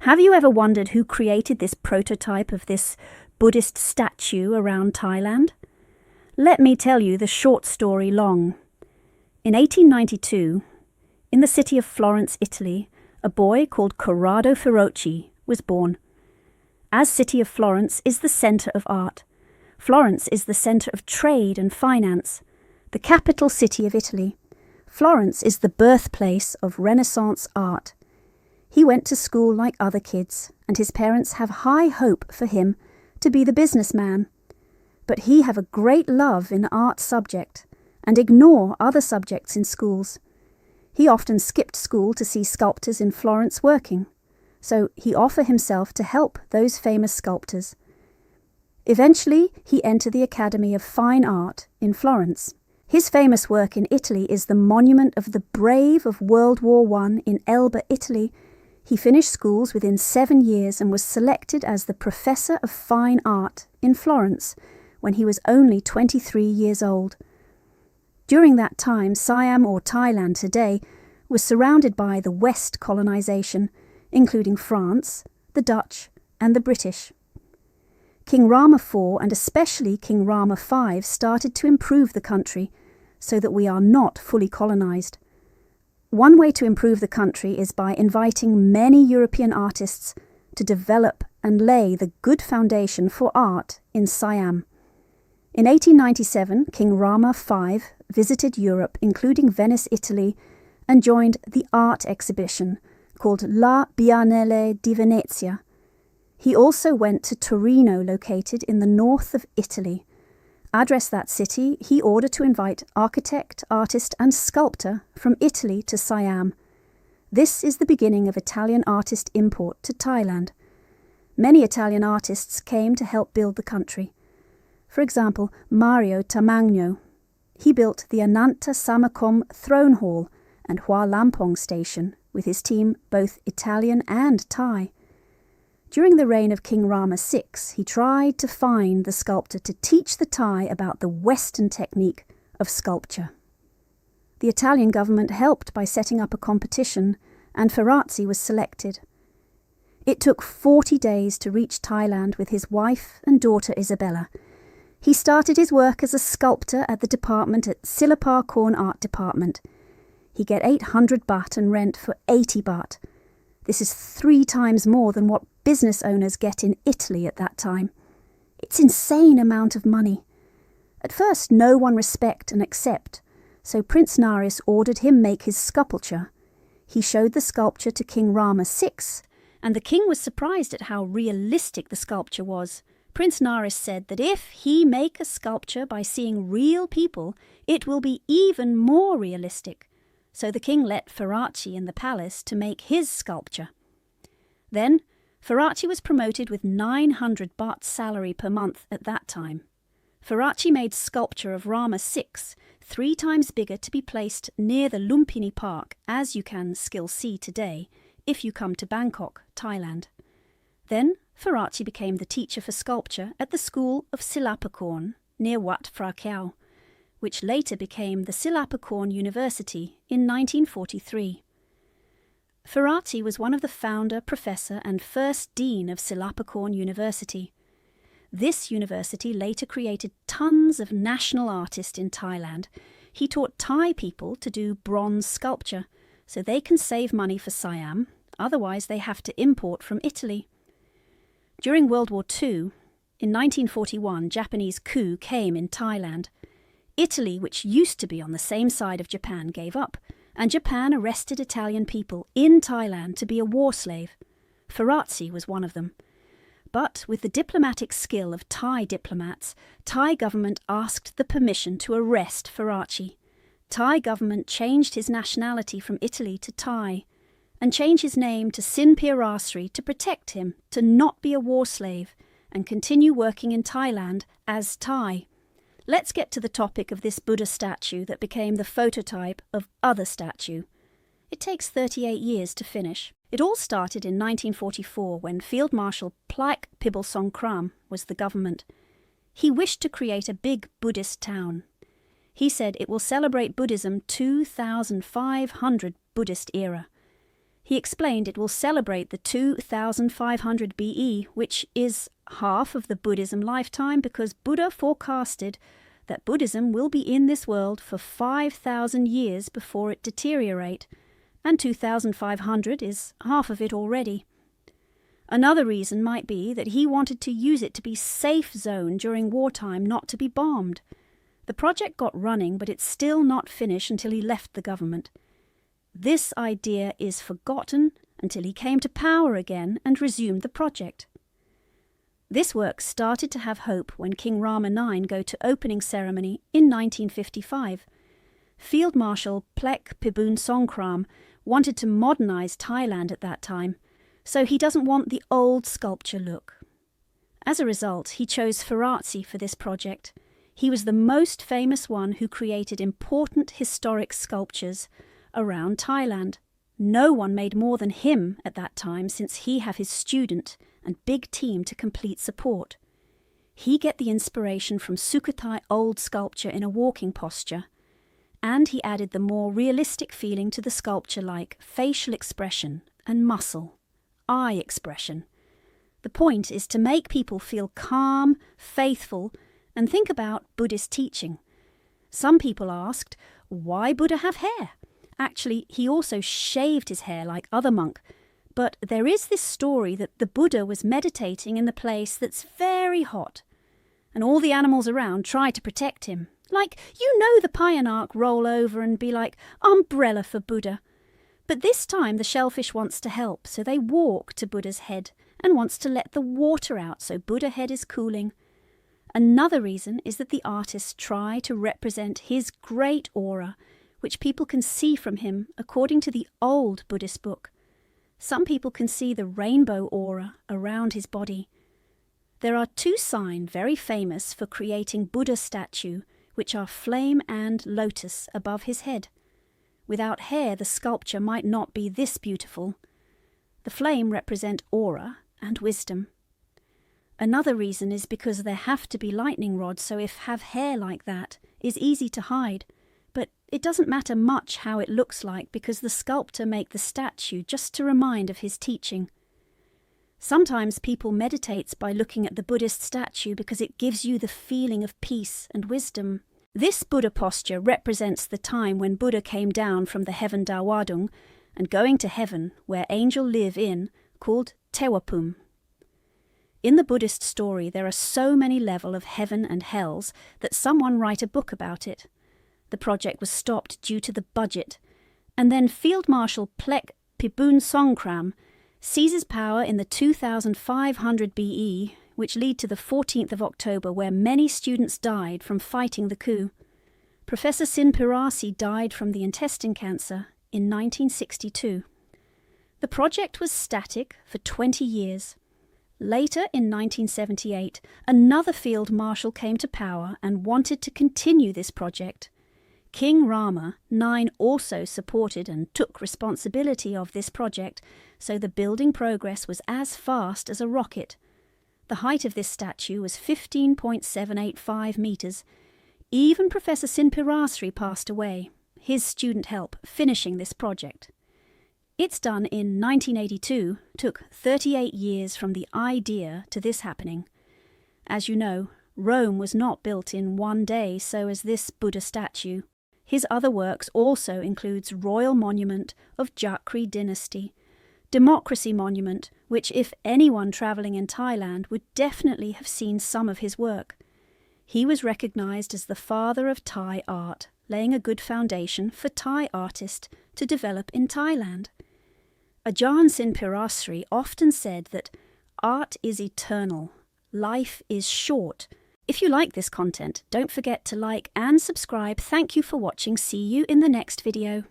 Have you ever wondered who created this prototype of this Buddhist statue around Thailand? Let me tell you the short story long. In 1892, in the city of Florence, Italy, a boy called Corrado Ferrocci was born. As city of Florence is the centre of art, Florence is the centre of trade and finance, the capital city of Italy. Florence is the birthplace of Renaissance art. He went to school like other kids, and his parents have high hope for him to be the businessman. But he have a great love in art subject, and ignore other subjects in schools. He often skipped school to see sculptors in Florence working, so he offer himself to help those famous sculptors. Eventually, he entered the Academy of Fine Art in Florence. His famous work in Italy is the monument of the brave of World War I in Elba, Italy. He finished schools within 7 years and was selected as the Professor of Fine Art in Florence when he was only 23 years old. During that time, Siam, or Thailand today, was surrounded by the West colonization, including France, the Dutch, and the British. King Rama IV, and especially King Rama V, started to improve the country so that we are not fully colonized. One way to improve the country is by inviting many European artists to develop and lay the good foundation for art in Siam. In 1897, King Rama V visited Europe, including Venice, Italy, and joined the art exhibition called La Biennale di Venezia. He also went to Torino, located in the north of Italy. Addressed that city, he ordered to invite architect, artist, and sculptor from Italy to Siam. This is the beginning of Italian artist import to Thailand. Many Italian artists came to help build the country. For example, Mario Tamagno. He built the Ananta Samakom Throne Hall and Hua Lampong Station with his team, both Italian and Thai. During the reign of King Rama VI, he tried to find the sculptor to teach the Thai about the Western technique of sculpture. The Italian government helped by setting up a competition, and Ferrocci was selected. It took 40 days to reach Thailand with his wife and daughter Isabella. He started his work as a sculptor at the department at Silapar Art Department. He get 800 baht and rent for 80 baht. This is 3 times more than what business owners get in Italy at that time. It's insane amount of money. At first, no one respect and accept, so Prince Naris ordered him make his sculpture. He showed the sculpture to King Rama VI, and the king was surprised at how realistic the sculpture was. Prince Naris said that if he make a sculpture by seeing real people, it will be even more realistic. So the king let Ferrocci in the palace to make his sculpture. Then, Ferrocci was promoted with 900 baht salary per month at that time. Ferrocci made sculpture of Rama VI, 3 times bigger, to be placed near the Lumpini Park, as you can still see today, if you come to Bangkok, Thailand. Then, Ferrocci became the teacher for sculpture at the school of Silapakorn near Wat Phra Kaew, which later became the Silapakorn University in 1943. Ferrocci was one of the founder, professor, and first dean of Silapakorn University. This university later created tons of national artists in Thailand. He taught Thai people to do bronze sculpture, so they can save money for Siam, otherwise they have to import from Italy. During World War II, in 1941, Japanese coup came in Thailand. Italy, which used to be on the same side of Japan, gave up, and Japan arrested Italian people in Thailand to be a war slave. Ferrocci was one of them. But with the diplomatic skill of Thai diplomats, Thai government asked the permission to arrest Ferrocci. Thai government changed his nationality from Italy to Thai, and changed his name to Sinpir Rasri to protect him, to not be a war slave, and continue working in Thailand as Thai. Let's get to the topic of this Buddha statue that became the phototype of other statue. It takes 38 years to finish. It all started in 1944 when Field Marshal Plaek Pibulsongkram was the government. He wished to create a big Buddhist town. He said it will celebrate Buddhism 2,500 Buddhist era. He explained it will celebrate the 2500 BE, which is half of the Buddhism lifetime, because Buddha forecasted that Buddhism will be in this world for 5,000 years before it deteriorate, and 2500 is half of it already. Another reason might be that he wanted to use it to be safe zone during wartime, not to be bombed. The project got running, but it's still not finished until he left the government. This idea is forgotten until he came to power again and resumed the project. This work started to have hope when King Rama IX go to opening ceremony in 1955. Field Marshal Plek Pibun Songkram wanted to modernize Thailand at that time, so he doesn't want the old sculpture look. As a result, he chose Ferrazzi for this project. He was the most famous one who created important historic sculptures around Thailand. No one made more than him at that time, since he have his student and big team to complete support. He get the inspiration from Sukhothai old sculpture in a walking posture, and he added the more realistic feeling to the sculpture, like facial expression and muscle, eye expression. The point is to make people feel calm, faithful, and think about Buddhist teaching. Some people asked, why Buddha have hair? Actually, he also shaved his hair like other monk, but there is this story that the Buddha was meditating in the place that's very hot, and all the animals around try to protect him. Like, the Payanark roll over and be like, umbrella for Buddha. But this time the shellfish wants to help, so they walk to Buddha's head and wants to let the water out so Buddha head is cooling. Another reason is that the artists try to represent his great aura, which people can see from him according to the old Buddhist book. Some people can see the rainbow aura around his body. There are two signs very famous for creating Buddha statue, which are flame and lotus above his head. Without hair, the sculpture might not be this beautiful. The flame represent aura and wisdom. Another reason is because there have to be lightning rods, so if have hair like that, is easy to hide. But it doesn't matter much how it looks like, because the sculptor make the statue just to remind of his teaching. Sometimes people meditate by looking at the Buddhist statue because it gives you the feeling of peace and wisdom. This Buddha posture represents the time when Buddha came down from the heaven Dawadung and going to heaven, where angels live in, called Tewapum. In the Buddhist story, there are so many levels of heaven and hells that someone write a book about it. The project was stopped due to the budget, and then Field Marshal Plek Pibun Songkram seizes power in the 2500 BE, which lead to the 14th of October, where many students died from fighting the coup. Professor Sin Pirasi died from the intestine cancer in 1962. The project was static for 20 years. Later, in 1978, another field marshal came to power and wanted to continue this project. King Rama IX also supported and took responsibility of this project, so the building progress was as fast as a rocket. The height of this statue was 15.785 meters. Even Professor Sin Pirasri passed away, his student help finishing this project. It's done in 1982, took 38 years from the idea to this happening. As you know, Rome was not built in one day, so as this Buddha statue. His other works also includes Royal Monument of Jakri Dynasty, Democracy Monument, which if anyone travelling in Thailand would definitely have seen some of his work. He was recognised as the father of Thai art, laying a good foundation for Thai artists to develop in Thailand. Ajahn Sin Pirasri often said that art is eternal, life is short. If you like this content, don't forget to like and subscribe. Thank you for watching. See you in the next video.